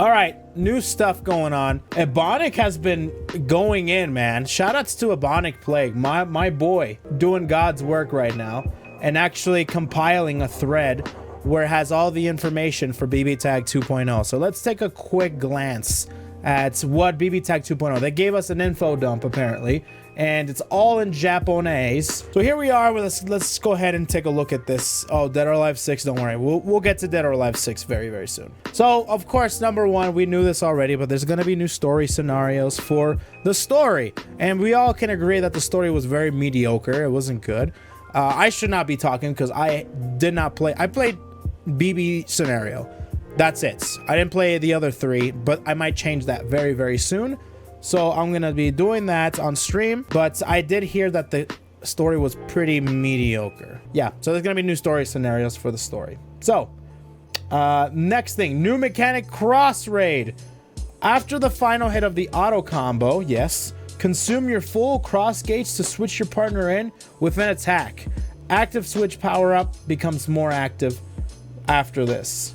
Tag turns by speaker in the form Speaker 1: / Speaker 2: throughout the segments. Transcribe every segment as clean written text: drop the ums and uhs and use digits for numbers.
Speaker 1: All right, new stuff going on. Ebonic has been going in, man. Shoutouts to Ebonic Plague, my boy, doing God's work right now and actually compiling a thread where it has all the information for BBTAG 2.0. So let's take a quick glance at what BBTAG 2.0. They gave us an info dump apparently, and it's all in Japanese. So here we are. Let's go ahead and take a look at this. Oh, Dead or Alive 6. Don't worry, we'll get to Dead or Alive 6 very soon. So of course, number one, we knew this already, but there's gonna be new story scenarios for the story, and we all can agree that the story was very mediocre. It wasn't good. I should not be talking because I did not play. I played BB scenario. That's it. I didn't play the other three, but I might change that very soon. So I'm gonna be doing that on stream, but I did hear that the story was pretty mediocre. Yeah, so there's gonna be new story scenarios for the story. So next thing, new mechanic cross raid. After the final hit of the auto combo, yes, consume your full cross gauge to switch your partner in with an attack. Active switch power up becomes more active after this.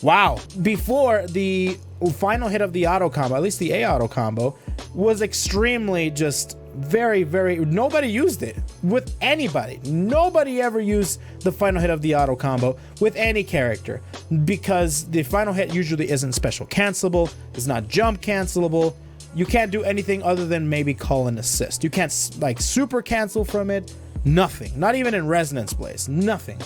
Speaker 1: Wow. Before, the final hit of the auto combo, at least the A auto combo, was extremely just very nobody used it with anybody. Nobody ever used the final hit of the auto combo with any character because the final hit usually isn't special cancelable, it's not jump cancelable. You can't do anything other than maybe call an assist. You can't like super cancel from it. Nothing. Not even in Resonance Blaze. Nothing.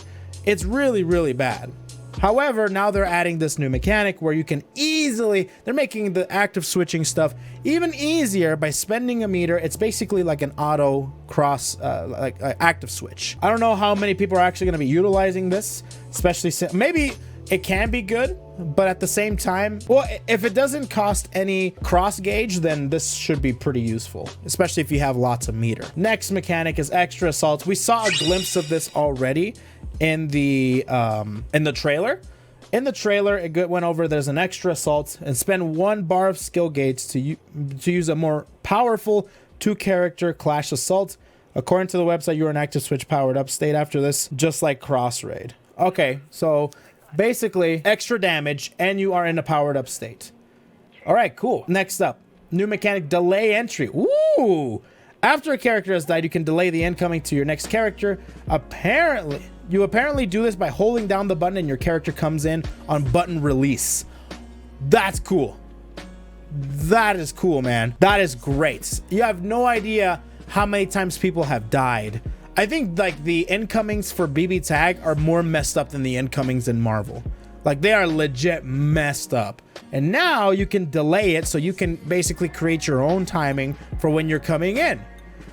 Speaker 1: It's really bad. However, now they're adding this new mechanic where you can easily, they're making the active switching stuff even easier by spending a meter. It's basically like an auto cross, active switch. I don't know how many people are actually going to be utilizing this, especially maybe it can be good, but at the same time, well, if it doesn't cost any cross gauge, then this should be pretty useful, especially if you have lots of meter. Next mechanic is extra assaults. We saw a glimpse of this already in the trailer. In the trailer, it went over there's an extra assault and spend 1 bar of skill gauge to use a more powerful 2-character clash assault. According to the website, you're an active switch powered up state after this, just like cross raid. Okay, so basically extra damage and you are in a powered up state. All right, cool. Next up, new mechanic, delay entry. Ooh, after a character has died, you can delay the incoming to your next character. You apparently do this by holding down the button and your character comes in on button release. That's cool. That is cool, man. That is great. You have no idea how many times people have died. I think like the incomings for BBTAG are more messed up than the incomings in Marvel. Like they are legit messed up. And now you can delay it so you can basically create your own timing for when you're coming in.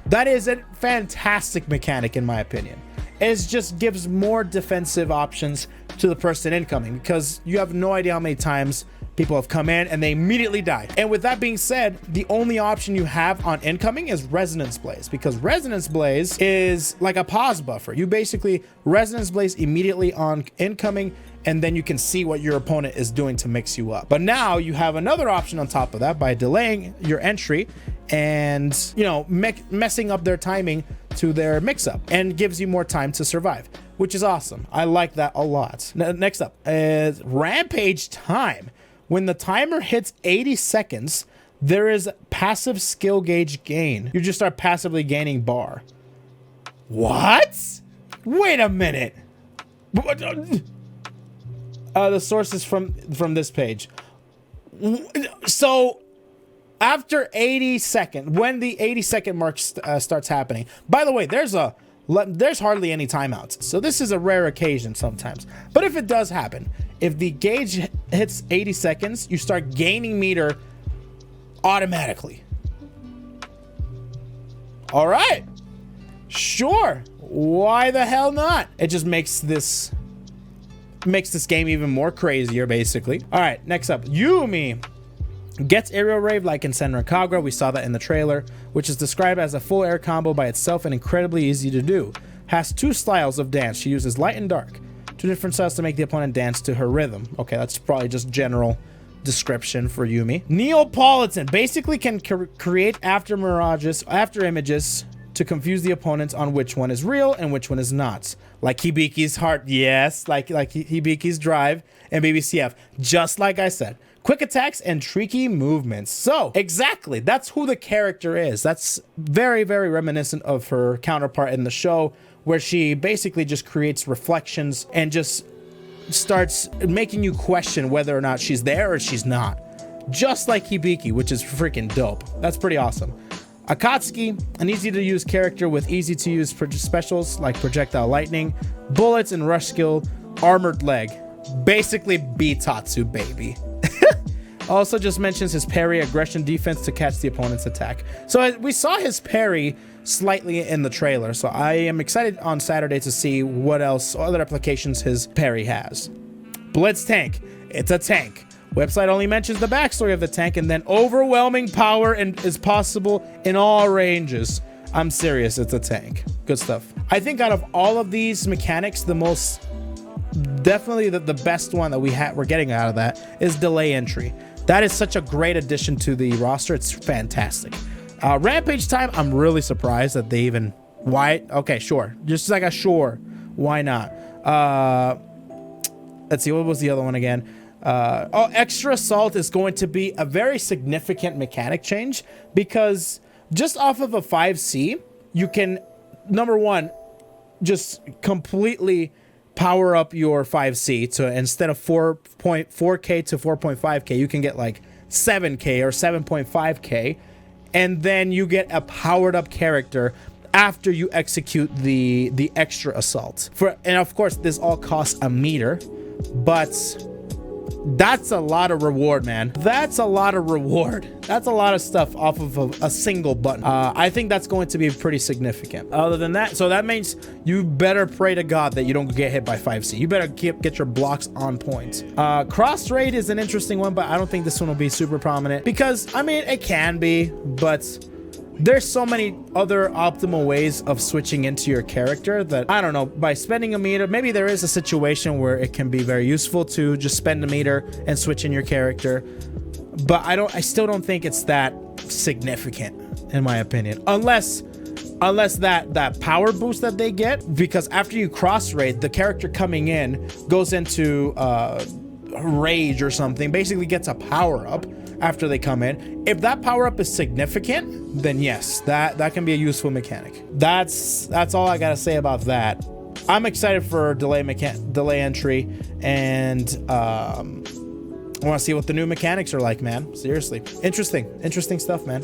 Speaker 1: That is a fantastic mechanic in my opinion. It just gives more defensive options to the person incoming because you have no idea how many times people have come in and they immediately die. And with that being said, the only option you have on incoming is Resonance Blaze because Resonance Blaze is like a pause buffer. You basically Resonance Blaze immediately on incoming and then you can see what your opponent is doing to mix you up. But now you have another option on top of that by delaying your entry and, you know, messing up their timing to their mix-up and gives you more time to survive, which is awesome. I like that a lot. Next up is Rampage time. When the timer hits 80 seconds, there is passive skill gauge gain. You just start passively gaining bar. What? Wait a minute. The source is from this page. So after 80 seconds, when the 80-second mark starts happening, by the way, there's hardly any timeouts. So this is a rare occasion sometimes. But if it does happen, if the gauge hits 80 seconds, you start gaining meter automatically. All right. Sure. Why the hell not? It just makes this game even more crazier, basically. All right, next up, Yumi gets aerial rave like in Senran Kagura. We saw that in the trailer, which is described as a full air combo by itself and incredibly easy to do. Has 2 styles of dance. She uses light and dark. 2 different styles to make the opponent dance to her rhythm. Okay, that's probably just general description for Yumi. Neapolitan basically can create after images to confuse the opponents on which one is real and which one is not. Like Hibiki's heart, yes, like Hibiki's drive and BBCF. Just like I said, quick attacks, and tricky movements. So exactly, that's who the character is. That's very, very reminiscent of her counterpart in the show, where she basically just creates reflections and just starts making you question whether or not she's there or she's not. Just like Hibiki, which is freaking dope. That's pretty awesome. Akatsuki, an easy to use character with easy to use specials like projectile lightning, bullets, and rush skill, armored leg. Basically Bitatsu, baby. Also just mentions his parry, aggression, defense to catch the opponent's attack. So we saw his parry slightly in the trailer, so I am excited on Saturday to see what else, other applications his parry has. Blitz tank. It's a tank. Website only mentions the backstory of the tank, and then overwhelming power and is possible in all ranges. I'm serious, it's a tank. Good stuff. I think out of all of these mechanics, the most, definitely the best one that we're getting out of that is delay entry. That is such a great addition to the roster. It's fantastic. Rampage time, I'm really surprised that they even, why? Okay, sure. Just like a sure. Why not? Let's see, what was the other one again? Extra assault is going to be a very significant mechanic change, because just off of a 5C, you can, number one, just completely power up your 5C to, instead of 4.4K to 4.5K, you can get like 7K or 7.5K, and then you get a powered up character after you execute the extra assault. And of course, this all costs a meter, but that's a lot of reward, man. That's a lot of reward. That's a lot of stuff off of a single button. I think that's going to be pretty significant. Other than that, so that means you better pray to God that you don't get hit by 5C. You better get your blocks on point. Cross raid is an interesting one, but I don't think this one will be super prominent, because I mean, it can be, but there's so many other optimal ways of switching into your character that, I don't know, by spending a meter, maybe there is a situation where it can be very useful to just spend a meter and switch in your character. But I still don't think it's that significant, in my opinion, unless that power boost that they get, because after you cross raid, the character coming in goes into rage or something, basically gets a power up after they come in. If that power up is significant, then yes, that can be a useful mechanic. That's all I gotta say about that. I'm excited for delay entry, and I want to see what the new mechanics are like, man. Seriously, interesting stuff, man.